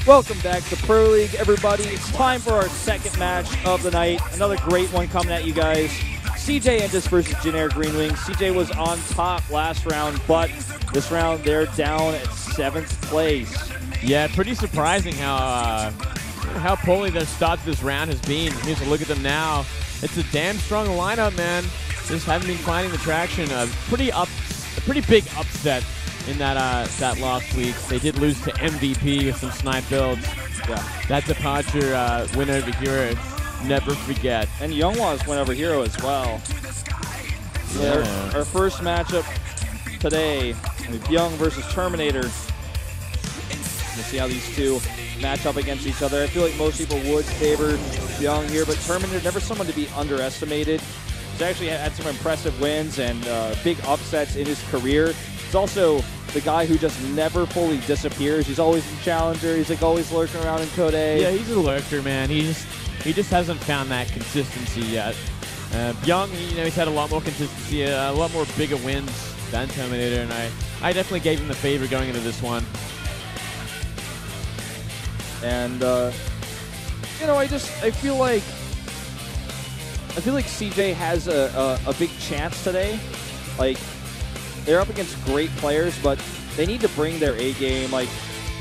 Welcome back to Pro League, everybody. It's time for our second match of the night. Another great one coming at you guys. CJ Endis versus Generic Green Wings. CJ was on top last round, but this round they're down at 7th place. Yeah, pretty surprising how poorly their start to this round has been. Here's a look at them now. It's a damn strong lineup, man. Just haven't been finding the traction. A pretty big upset in that last week. They did lose to MVP with some snipe builds. Yeah, that departure win over Hero, never forget. And Youngwa's win over Hero as well. Yeah. Our first matchup today, Bbyong versus Terminator. We'll see how these two match up against each other. I feel like most people would favor Bbyong here, but Terminator, never someone to be underestimated. He's actually had some impressive wins and big upsets in his career. He's also the guy who just never fully disappears. He's always in Challenger. He's like always lurking around in Coda. Yeah, he's a lurker, man. He just hasn't found that consistency yet. Bbyong, he's had a lot more consistency, a lot more bigger wins than Terminator, and I definitely gave him the favor going into this one. And I feel like CJ has a big chance today. Like, they're up against great players, but they need to bring their A game. Like,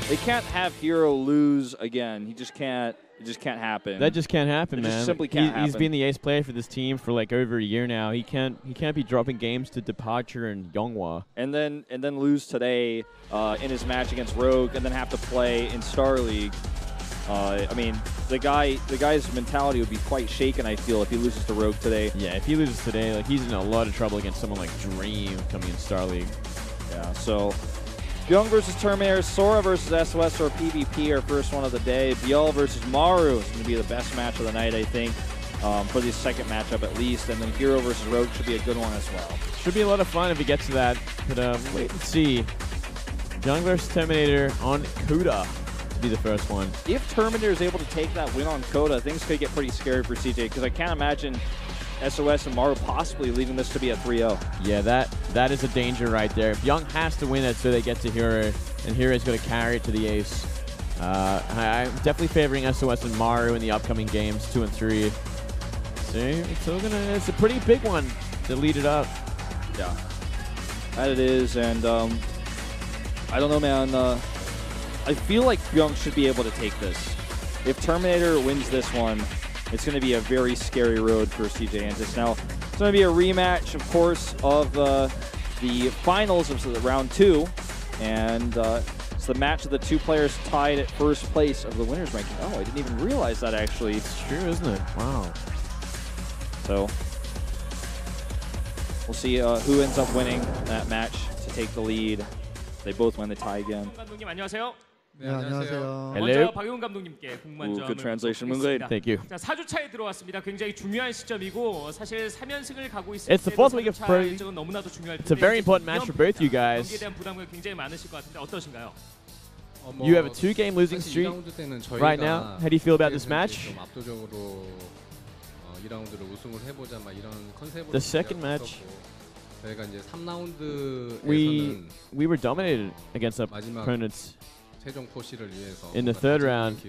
they can't have Hero lose again. He just can't. It just can't happen. That just can't happen, man. Just simply can't happen. He's been the ace player for this team for like over a year now. He can't be dropping games to Departure and Youngwa. And then lose today in his match against Rogue, and then have to play in Star League. I mean, the guy's mentality would be quite shaken, I feel, if he loses to Rogue today. Yeah, if he loses today, like, he's in a lot of trouble against someone like Dream coming in Star League. Yeah, so Bbyong versus Terminator, Sora versus SOS or PvP, our first one of the day. Biel versus Maru is going to be the best match of the night, I think, for the second matchup at least. And then Hero versus Rogue should be a good one as well. Should be a lot of fun if he gets to that. But wait and see. Bbyong versus Terminator on Coda to be the first one. If Terminator is able to take that win on Coda, things could get pretty scary for CJ, because I can't imagine SOS and Maru possibly leaving this to be a 3-0. Yeah, that is a danger right there. Bbyong has to win it so they get to Hero, and Hero's going to carry it to the ace. I'm definitely favoring SOS and Maru in the upcoming games, 2 and 3. So it's a pretty big one to lead it up. Yeah, that it is, and I don't know, man. I feel like Bbyong should be able to take this. If Terminator wins this one, it's going to be a very scary road for CJ Endis. Now, it's going to be a rematch, of course, of the finals of the round 2, and it's the match of the two players tied at first place of the winners ranking. Oh, I didn't even realize that, actually. It's true, isn't it? Wow. So we'll see who ends up winning that match to take the lead. They both win, the tie again. 네, 안녕하세요. Hello. 박용 감독님께 궁금한 Good translation, 묻겠습니다. Thank you. 자, 4주차에 들어왔습니다. 굉장히 중요한 시점이고 사실 3연승을 가고 있을 It's the fourth week of Pro League. 너무나도 중요할 텐데 It's a very important match for both you guys. 경기에 대한 부담이 굉장히 많으실 것 같은데 어떠신가요? You have a 2-game losing streak right now. How do you feel about this match? The second match, we were dominated against our opponents in the third round.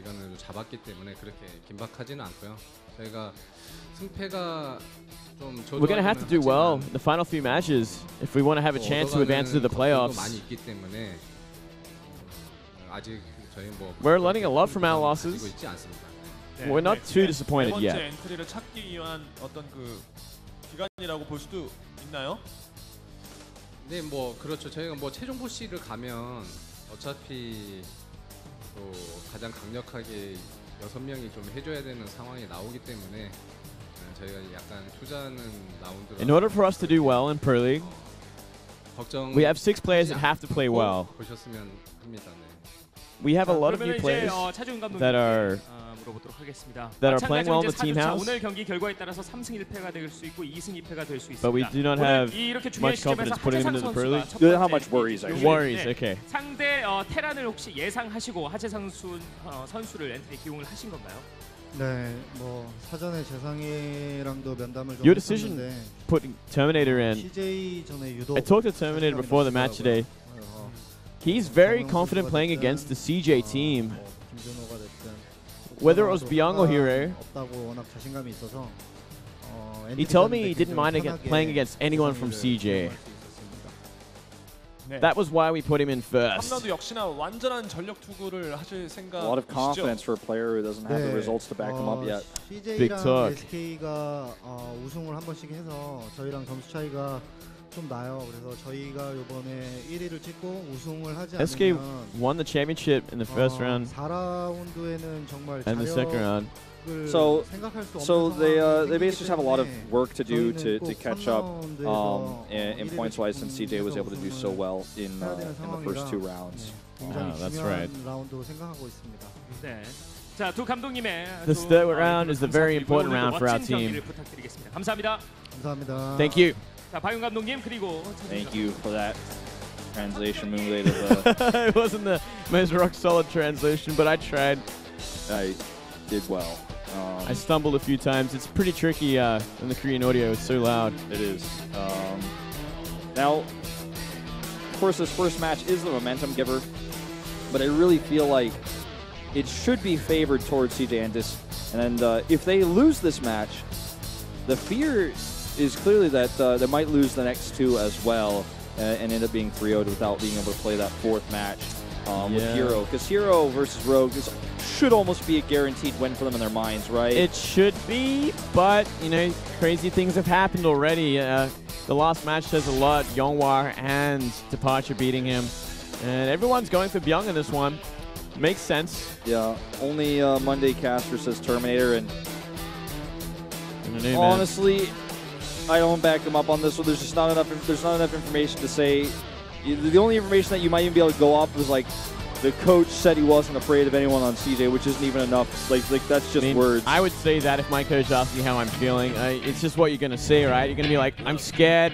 We're going to have to do well in the final few matches if we want to have a chance to advance to the playoffs. We're learning a lot from our losses. We're not too disappointed yet. 네, 뭐 그렇죠. 저희가 뭐 최종 보시를 가면 어차피 또 가장 강력하게 6명이 좀 해줘야 되는 상황이 나오기 때문에 저희가 약간 투자하는 라운드로. In order for us to do well in Pro League, we have 6 players that have to play well. 보셨으면 합니다. 네. We have a lot of new players that are playing well in the team house, 오늘 경기 결과에 따라서 3승 1패가 될 수 있고 2승 2패가 될 수 있습니다. but we do not have much confidence putting them into the Pro League. You don't have much worries, actually. Worries, okay. 상대 테란을 혹시 예상하시고 하재상 선수를 엔트리 기용을 하신 건가요? 네, 뭐 사전에 재상이랑도 면담을 좀 Your decision 했었는데 putting Terminator in. CJ 전에 유독 I talked to Terminator before the match today. He's very confident playing against the CJ team. 김준호가 됐든 Whether it was Bbyong or Hero, 없다고 워낙 자신감이 있어서 he told me he didn't mind playing against anyone from CJ. 네. That was why we put him in first. 3라운드 역시나 완전한 전력 투구를 하실 A lot of confidence for a player who doesn't have the results to back him up yet. Big talk. CJ랑 SK가 우승을 한 번씩 해서 저희랑 점수 차이가 좀 나요. 그래서 저희가 이번에 1위를 찍고 우승을 하지 SK 않으면 won the championship in the first round 4라운드에는 정말 and the second round. So 생각할 수 없는 they basically have a lot of 때문에 work to do to 저희는 꼭 catch up 3라운드에서 in points wise, since CJ was able to do so well in the first 2 rounds. 굉장히 that's 중요한 right. 라운드로 생각하고 있습니다. 네. 자, 두 감독님의 The third round is a very important round for our team. 경기를 부탁드리겠습니다. 감사합니다. 감사합니다. Thank you. 자, 바용 감독님 그리고 Thank you for that translation moonlight of It wasn't the most rock solid translation, but I tried. I did well. I stumbled a few times. It's pretty tricky in the Korean audio. It's so loud. It is. Now, of course, this first match is the momentum giver, but I really feel like it should be favored towards CJ Entis. And if they lose this match, the fear is clearly that they might lose the next 2 as well and end up being 3-0'd without being able to play that 4th match with Hero. Because Hero versus Rogue should almost be a guaranteed win for them in their minds, right? It should be, but, you know, crazy things have happened already. The last match says a lot. Yonghwa and Departure beating him. And everyone's going for Bbyong in this one. Makes sense. Yeah, only Monday Caster says Terminator, and I don't know, honestly, I don't back him up on this one. There's just not enough. There's not enough information to say. The only information that you might even be able to go off was like the coach said he wasn't afraid of anyone on CJ, which isn't even enough. Like that's just words. I would say that if my coach asked me how I'm feeling, it's just what you're gonna say, right? You're gonna be like, I'm scared.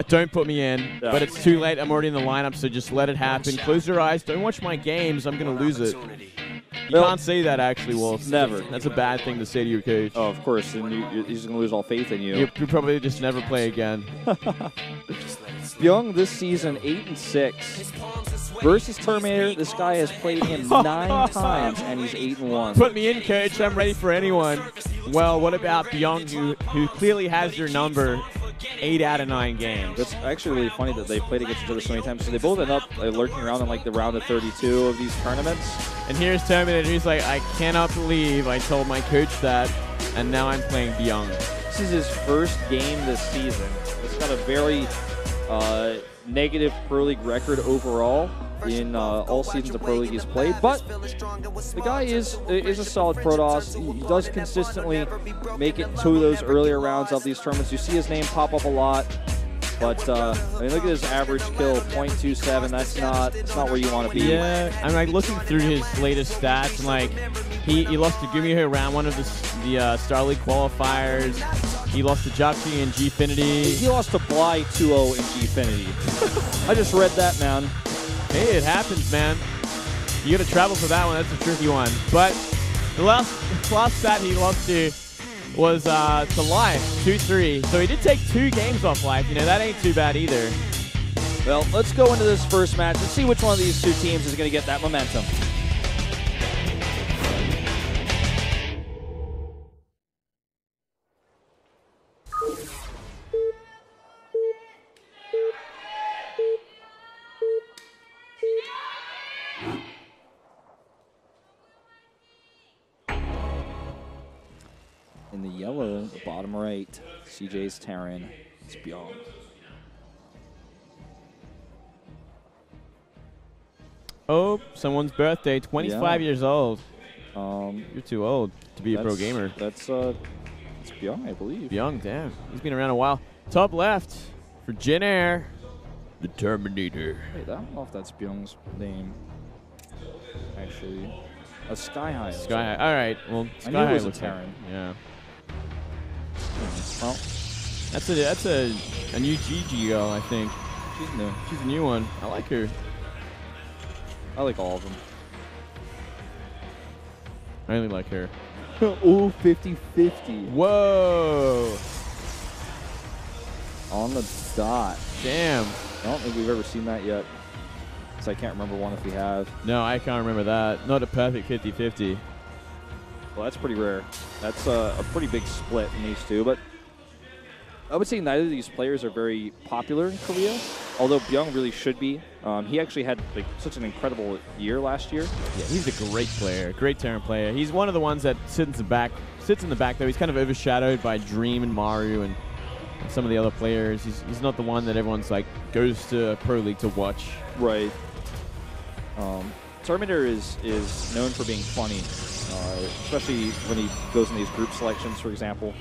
Don't put me in, but it's too late. I'm already in the lineup, so just let it happen. Close your eyes. Don't watch my games. I'm going to lose it. You can't say that, actually, Wolf. Never. That's a bad thing to say to your coach. Oh, of course. And he's going to lose all faith in you. You probably just never play again. Bbyong this season 8-6 versus Terminator. This guy has played him 9 times, and he's 8-1. Put me in, coach. I'm ready for anyone. Well, what about Bbyong, who clearly has your number? 8 out of 9 games. It's actually really funny that they played against each other so many times. So they both end up lurking around in like the round of 32 of these tournaments. And here's Terminator. He's like, I cannot believe I told my coach that, and now I'm playing Bbyong. This is his first game this season. It's got a very negative Pro League record overall in all seasons of Pro League he's played, but the guy is a solid Protoss. He does consistently make it to those earlier rounds of these tournaments. You see his name pop up a lot, but I mean, look at his average kill, 0.27. That's not where you want to be. Yeah, I'm like looking through his latest stats, and like he lost to Gumiho round 1 of the Star League qualifiers. He lost to Japsi in Gfinity. He lost to Bly 2-0 in Gfinity. I just read that, man. Hey, it happens, man. You got to travel for that one. That's a tricky one. But the last stat he lost to was to Life, 2-3. So he did take 2 games off Life. You know, that ain't too bad either. Well, let's go into this first match and see which one of these 2 teams is going to get that momentum. In the yellow, the bottom right, CJ's Terran. It's Bbyong. Oh, someone's birthday, 25 years old. You're too old to be a pro gamer. It's Bbyong, I believe. Bbyong, damn. He's been around a while. Top left for Jin Air, the Terminator. Wait, I don't know if that's Bbyong's name. Actually, a Sky High. Sky High. All right. Well, Sky I knew it High was a looks like- Terran. Yeah. Well, That's a new GG girl, I think. she's new. She's a new one. I like her. I like all of them. I really like her. Ooh, 50-50. Whoa! On the dot. Damn. I don't think we've ever seen that yet. because I can't remember one if we have. No, I can't remember that. Not a perfect 50-50. Well, that's pretty rare. That's a pretty big split in these two, but I would say neither of these players are very popular in Korea, although Bbyong really should be. He actually had like such an incredible year last year. Yeah, he's a great player, great Terran player. He's one of the ones that sits in the back though. He's kind of overshadowed by Dream and Mario and some of the other players. He's not the one that everyone's like goes to Pro League to watch. Right. Terminator is known for being funny, especially when he goes in these group selections, for example.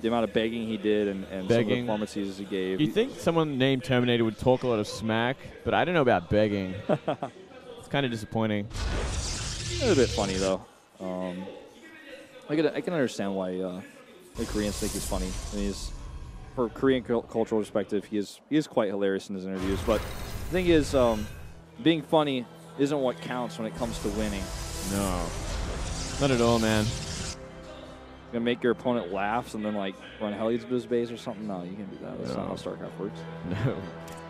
The amount of begging he did and some of the performances he gave. You'd think someone named Terminator would talk a lot of smack, but I don't know about begging. It's kind of disappointing. A little bit funny, though. I can understand why the Koreans think he's funny. I mean, for Korean cultural perspective, he is quite hilarious in his interviews. But the thing is, being funny isn't what counts when it comes to winning. No, not at all, man. Gonna make your opponent laugh and then like run hell into his base or something? No, you can't do that. That's not how Starcraft works. No.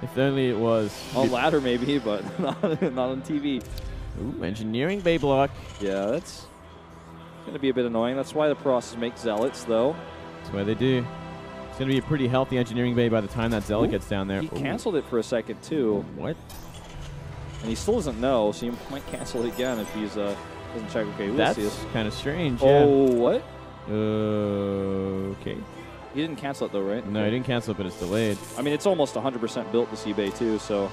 If only it was. On ladder maybe, but not on TV. Ooh, engineering bay block. Yeah, that's gonna be a bit annoying. That's why the process makes zealots, though. That's why they do. It's gonna be a pretty healthy engineering bay by the time that zealot gets down there. He canceled it for a second too. What? And he still doesn't know, so he might cancel it again if he's doesn't check. Okay, that's Lucius. kind of strange. Oh, yeah. what? Okay. He didn't cancel it though, right? No, he didn't cancel it, but it's delayed. I mean, it's almost 100% built this eBay too, so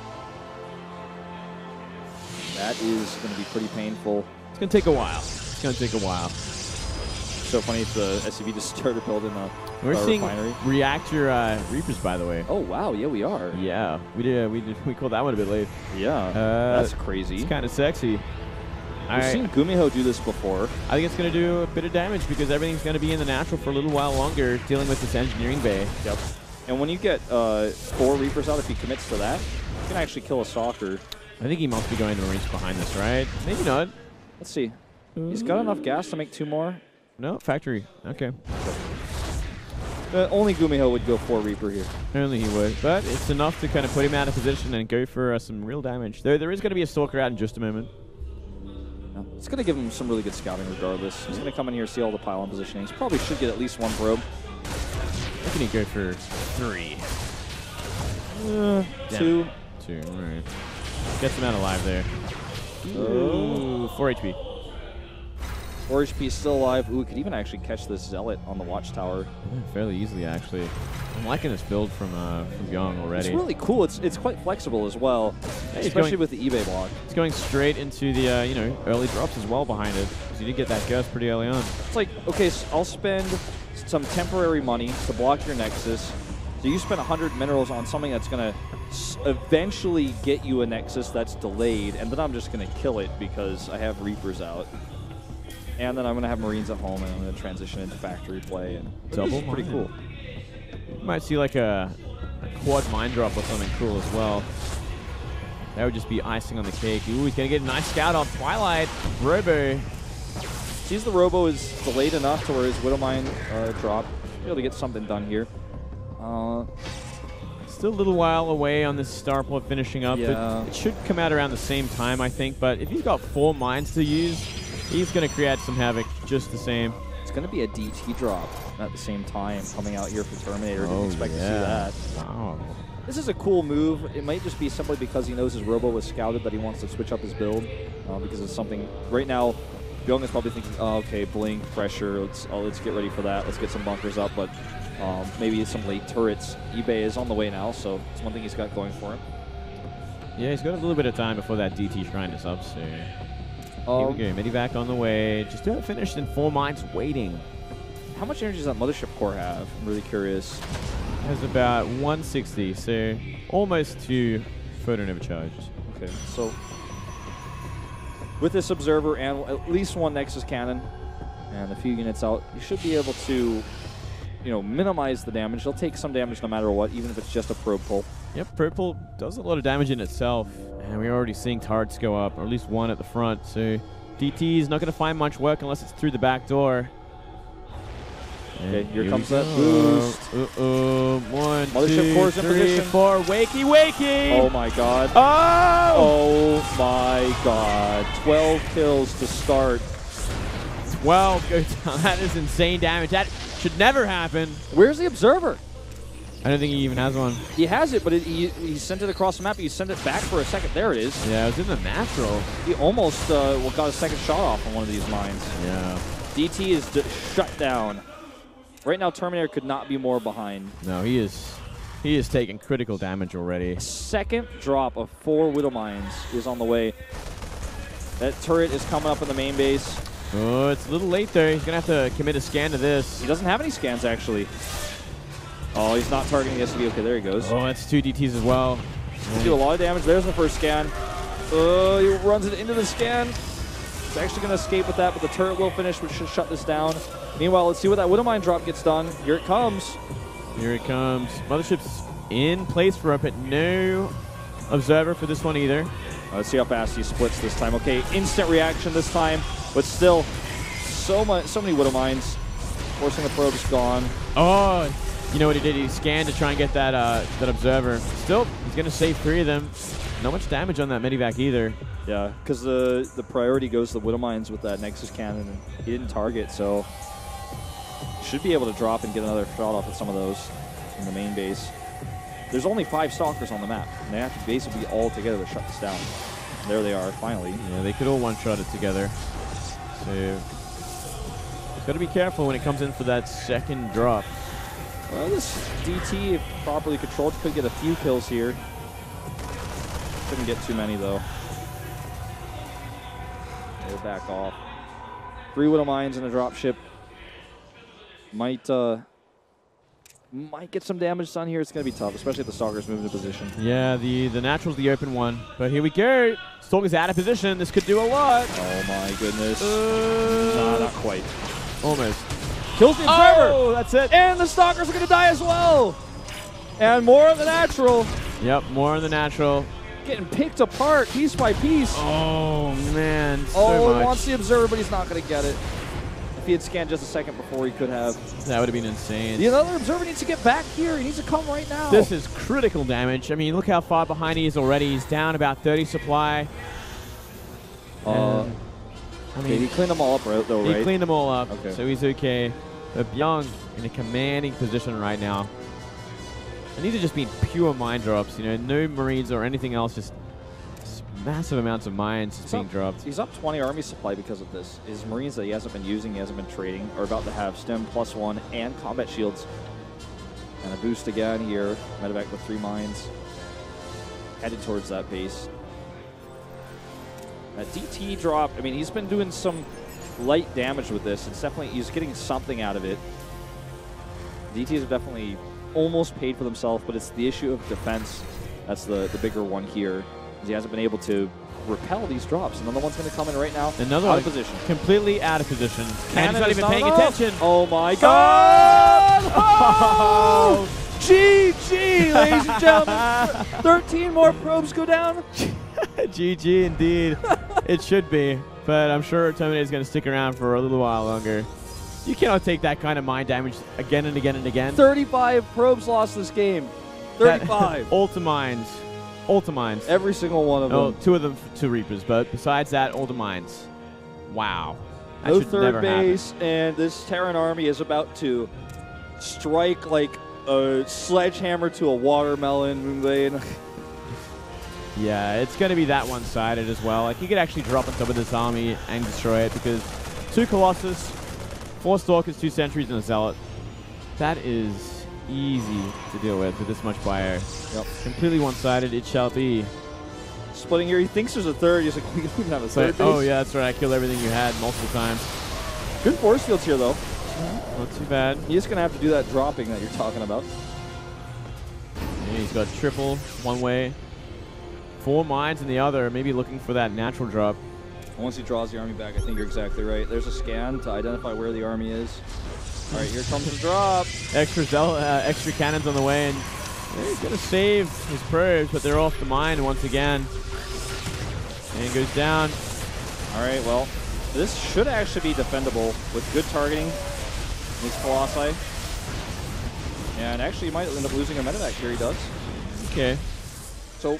that is going to be pretty painful. It's going to take a while. It's going to take a while. So funny if the SCV just started building a We're seeing refinery. reactor Reapers, by the way. Oh wow, yeah, we are. Yeah, we called that one a bit late. Yeah, that's crazy. It's kind of sexy. We've seen Gumiho do this before. I think it's going to do a bit of damage because everything's going to be in the natural for a little while longer, dealing with this engineering bay. Yep. And when you get 4 Reapers out, if he commits to that, you can actually kill a Stalker. I think he must be going to Marines behind this, right? Maybe not. Let's see. He's got enough gas to make 2 more. No, factory. Okay. Only Gumiho would go 4 Reaper here. Only he would. But it's enough to kind of put him out of position and go for some real damage. There is going to be a Stalker out in just a moment. It's going to give him some really good scouting regardless. He's going to come in here, see all the pylon positionings. Probably should get at least 1 probe. What can he go for? 3. 2. 2, all right. Gets him out alive there. Ooh, 4 HP. 4 HP still alive. Ooh, could even actually catch this Zealot on the watchtower. Yeah, fairly easily, actually. I'm liking this build from Bbyong already. It's really cool. It's quite flexible as well, especially with the eBay block. It's going straight into the early drops as well behind it. Because you did get that gust pretty early on. It's like, okay, so I'll spend some temporary money to block your Nexus. So you spend 100 minerals on something that's going to eventually get you a Nexus that's delayed, and then I'm just going to kill it because I have Reapers out. And then I'm going to have Marines at home, and I'm going to transition into factory play. And Double pretty cool. You might see like a quad mine drop or something cool as well. That would just be icing on the cake. Ooh, he's going to get a nice scout on Twilight. Robo. Sees the Robo is delayed enough to where his Widow Mine drop. Be able to get something done here. Still a little while away on this starport finishing up. Yeah. It should come out around the same time, I think. But if he's got 4 mines to use, he's going to create some havoc just the same. It's going to be a DT drop at the same time coming out here for Terminator. Didn't expect to see that. Wow. This is a cool move. It might just be simply because he knows his Robo was scouted that he wants to switch up his build because it's something. Right now, Bbyong is probably thinking, oh, okay, blink, pressure, let's get ready for that. Let's get some bunkers up, but maybe some late turrets. eBay is on the way now, so it's one thing he's got going for him. Yeah, he's got a little bit of time before that DT shrine is up, so here we go. Medivac on the way. Just about finished in 4 mines waiting. How much energy does that mothership core have? I'm really curious. It has about 160, so almost 2 photonova charges. Okay, so with this observer and at least 1 Nexus cannon and a few units out, you should be able to, minimize the damage. They'll take some damage no matter what, even if it's just a probe pull. Yep, probe pull does a lot of damage in itself, and we're already seeing turrets go up, or at least 1 at the front, so DT is not going to find much work unless it's through the back door. Okay, here we comes go. that boost. One, Mothership two, Core's in three, position. 4. Wakey! Oh my god. Oh! Oh my god. 12 kills to start. 12 goes down. That is insane damage. That should never happen. Where's the observer? I don't think he even has one. He has it, but he sent it across the map. He sent it back for a second. There it is. Yeah, it was in the natural. He almost got a second shot off on one of these mines. Yeah. DT is shut down. Right now, Terminator could not be more behind. No, he is taking critical damage already. Second drop of 4 Widow Mines is on the way. That turret is coming up in the main base. Oh, it's a little late there. He's going to have to commit a scan to this. He doesn't have any scans, actually. Oh, he's not targeting the SUV. Okay, there he goes. Oh, that's 2 DTs as well. He'll do a lot of damage. There's the first scan. He runs it into the scan. He's actually going to escape with that, but the turret will finish, which should shut this down. Meanwhile, let's see what that Widow Mine drop gets done. Here it comes. Here it comes. Mothership's in place for it, but no observer for this one either. Let's see how fast he splits this time. Okay, instant reaction this time, but still, so many Widow Mines. Forcing the probes gone. Oh, you know what he did? He scanned to try and get that that observer. Still, he's going to save 3 of them. Not much damage on that medivac either. Yeah, because the priority goes to the Widow Mines with that Nexus cannon, and he didn't target, so should be able to drop and get another shot off at some of those in the main base. There's only 5 Stalkers on the map, and they have to basically be all together to shut this down. And there they are, finally. Yeah, they could all one-shot it together. So, got to be careful when it comes in for that second drop. Well, this DT, if properly controlled, could get a few kills here. Couldn't get too many, though. They'll back off. 3 Widow Mines and a dropship. Might get some damage done here. It's going to be tough, especially if the Stalkers move into position. Yeah, the natural's the open one. But here we go. Stalker's out of position. This could do a lot. Oh, my goodness. Not quite. Almost. Kills the observer. Oh, that's it. And the Stalkers are going to die as well. And more of the natural. Yep, more on the natural. Getting picked apart piece by piece. Oh, man. Oh, So he wants much. the observer, but he's not going to get it. If he had scanned just a second before, he could have. That would have been insane. The other observer needs to get back here. He needs to come right now. This is critical damage. I mean, look how far behind he is already. He's down about 30 supply. I mean, he cleaned them all up, though, right? He cleaned them all up, Okay. so he's okay. Bbyong in a commanding position right now. And these are just being pure mine drops, you know, no Marines or anything else, just massive amounts of mines being dropped. He's up 20 army supply because of this. His Marines that he hasn't been using, he hasn't been trading, are about to have STEM +1 and combat shields. And a boost again here. Medevac with 3 mines. Headed towards that pace. That DT drop, I mean, he's been doing some light damage with this. It's definitely, he's getting something out of it. DTs have definitely almost paid for themselves, but it's the issue of defense. That's the bigger one here. He hasn't been able to repel these drops. Another one's going to come in right now. Another out one of position. Completely out of position. And he's not is even paying enough. attention. Oh my God! Oh! GG, ladies and gentlemen. 13 more probes go down. GG indeed. It should be, but I'm sure Terminator is going to stick around for a little while longer. You cannot take that kind of mine damage again and again and again. 35 probes lost this game. 35. Ultimines. Ultimines. Every single one of them. Oh, 2 of them to Reapers, but besides that, Ultimines. Wow. That No should third never base, happen. and this Terran army is about to strike like a sledgehammer to a watermelon. Yeah, it's going to be that one-sided as well. Like, you could actually drop on top of this army and destroy it because 2 Colossus, 4 Stalkers, 2 Sentries, and a Zealot. That is easy to deal with this much fire. Yep. Completely one-sided, it shall be. Splitting here, he thinks there's a third. He's like, we don't even have a third base. Oh, yeah, that's right. I killed everything you had multiple times. Good force fields here, though. Not too bad. He's just going to have to do that dropping that you're talking about. Yeah, he's got triple one way, 4 mines in the other, maybe looking for that natural drop. Once he draws the army back, I think you're exactly right. There's a scan to identify where the army is. All right, here comes the drop. Extra cannons on the way, and he's going to save his probes, but they're off the mine once again. And goes down. All right, well, this should actually be defendable with good targeting. His Colossi. And actually, he might end up losing a medevac here. He does. Okay. So,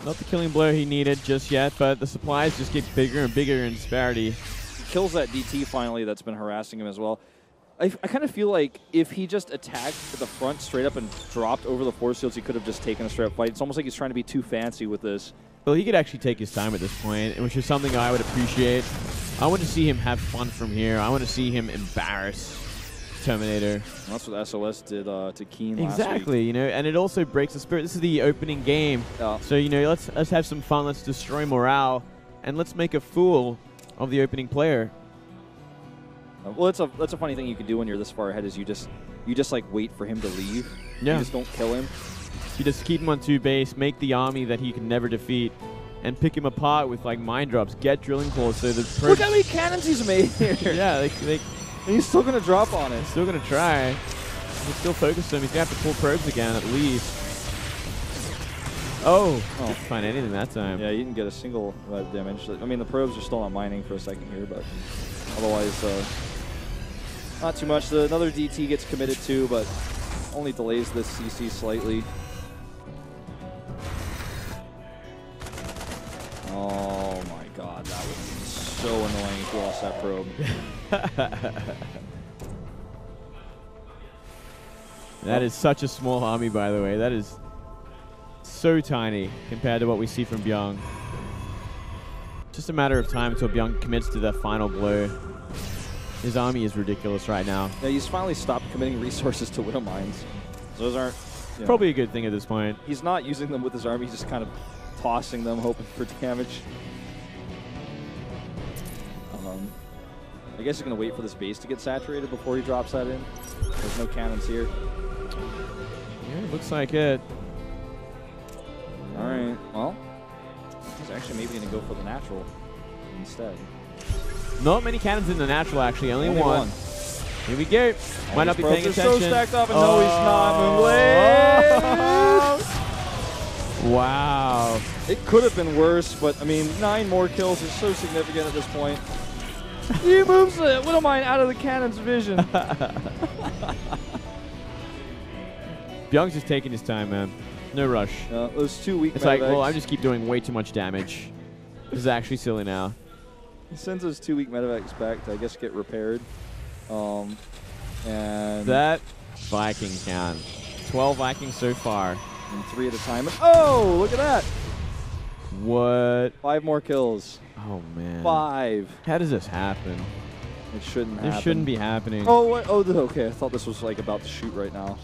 not the killing blow he needed just yet, but the supplies just get bigger and bigger in disparity. he kills that DT finally that's been harassing him as well. I kind of feel like if he just attacked at the front straight up and dropped over the force fields, he could have just taken a straight up fight. It's almost like he's trying to be too fancy with this. Well, he could actually take his time at this point, which is something I would appreciate. I want to see him have fun from here. I want to see him embarrass Terminator. And that's what SOS did to Keen last week. Exactly, you know, and it also breaks the spirit. This is the opening game, so you know, let's have some fun. Let's destroy morale, and let's make a fool of the opening player. Well, that's a funny thing you can do when you're this far ahead is you just like wait for him to leave. Yeah. You just don't kill him. You just keep him on 2 base, make the army that he can never defeat, and pick him apart with like mine drops. Get drilling claws so the Look how many cannons he's made here. Yeah, and he's still gonna drop on it. Still gonna try. He's still focused him. He's gonna have to pull probes again at least. Oh, didn't find anything that time. Yeah, you didn't get a single damage. I mean, the probes are still not mining for a second here, but otherwise, not too much. Another DT gets committed to, but only delays this CC slightly. Oh my god, that would be so annoying if you lost that probe. That is such a small army, by the way. That is so tiny compared to what we see from Bbyong. Just a matter of time until Bbyong commits to that final blow. His army is ridiculous right now. Yeah, he's finally stopped committing resources to Widow Mines. Those aren't... Probably a good thing at this point. He's not using them with his army, he's just kind of tossing them, hoping for damage. I guess he's going to wait for this base to get saturated before he drops that in. There's no cannons here. Yeah, looks like it. All right, well, he's actually maybe going to go for the natural instead. Not many cannons in the natural, actually. Only one. Here we go. Might not be paying attention. So stacked up, and no, he's not. Moonblade! Wow. It could have been worse, but I mean, 9 more kills is so significant at this point. He moves the Widow Mine out of the cannon's vision. Bbyong's just taking his time, man. No rush. Those 2 weak It's like, well, I just keep doing way too much damage. This is actually silly now. He sends those 2 weak medevacs back to, I guess, get repaired. And that Viking count. 12 Vikings so far. And 3 at a time. And oh, look at that. What? 5 more kills. Oh, man. 5. How does this happen? It shouldn't happen. This shouldn't be happening. Oh, what? Oh, okay. I thought this was like about to shoot right now.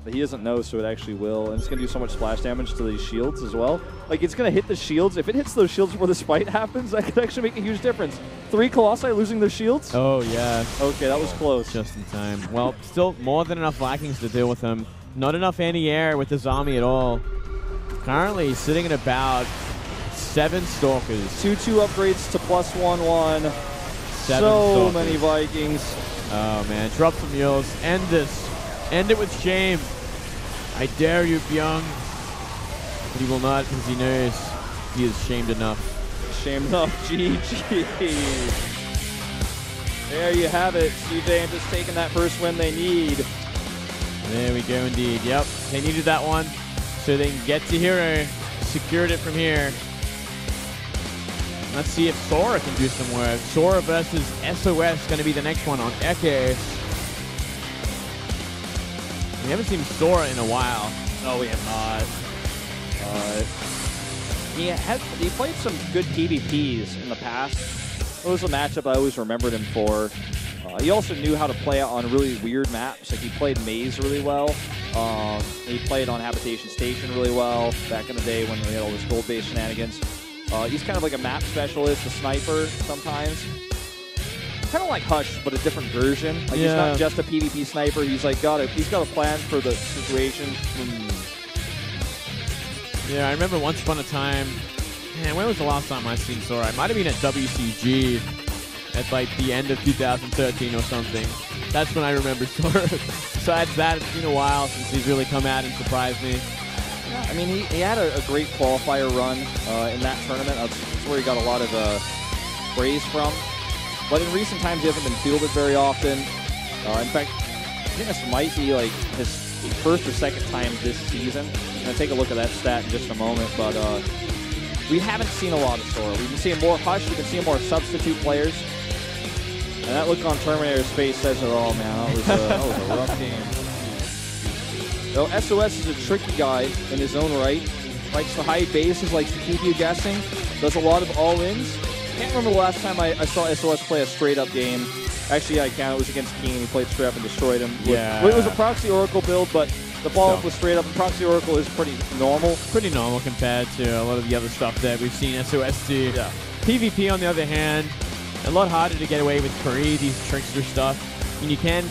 But he doesn't know, so it actually will. And it's going to do so much splash damage to these shields as well. Like, it's going to hit the shields. If it hits those shields before this fight happens, that could actually make a huge difference. 3 Colossi losing their shields? Oh, yeah. Okay, that was close. Just in time. Well, still more than enough Vikings to deal with them. Not enough anti-air with this army at all. Currently sitting at about 7 Stalkers. 2-2 upgrades to +1-1. 7 so Stalkers. many Vikings. Oh, man. Drop some mules. End this. End it with shame. I dare you, Bbyong. But he will not, because he knows he is shamed enough. Shamed enough. GG. There you have it. CJ just taking that first win they need. There we go, indeed. Yep, they needed that one, so they can get to Hero. Secured it from here. Let's see if Sora can do some work. Sora versus SOS going to be the next one on Echo. We haven't seen Sora in a while. No, we have not. He played some good PvPs in the past. It was a matchup I always remembered him for. He also knew how to play on really weird maps. Like, he played Maze really well. He played on Habitation Station really well back in the day when we had all this gold-based shenanigans. He's kind of like a map specialist, a sniper sometimes. Kind of like Hush, but a different version. Like, he's not just a PvP sniper. He's like he's got a plan for the situation. Yeah, I remember once upon a time. Man, when was the last time I seen Sora? It might have been at WCG at like the end of 2013 or something. That's when I remember Sora. Besides that, it's been a while since he's really come out and surprised me. Yeah, I mean, he had a great qualifier run in that tournament. That's where he got a lot of praise from. But in recent times, he hasn't been fielded very often. In fact, I think this might be like his first or second time this season. I'm going to take a look at that stat in just a moment, but we haven't seen a lot of Sora. We've been seeing more Hush, we've been seeing more substitute players. And that look on Terminator's face says it all, man. That was a rough game. Though SOS is a tricky guy in his own right. Likes to hide bases, likes to keep you guessing. Does a lot of all-ins. Can't remember the last time I saw SOS play a straight-up game. Actually, I can. It was against Keen. He played straight up and destroyed him. Yeah. It was a Proxy Oracle build, but the follow-up was straight up. Proxy Oracle is pretty normal. Pretty normal compared to a lot of the other stuff that we've seen SOS do. Yeah. PvP, on the other hand, a lot harder to get away with pretty these trickster stuff. And you can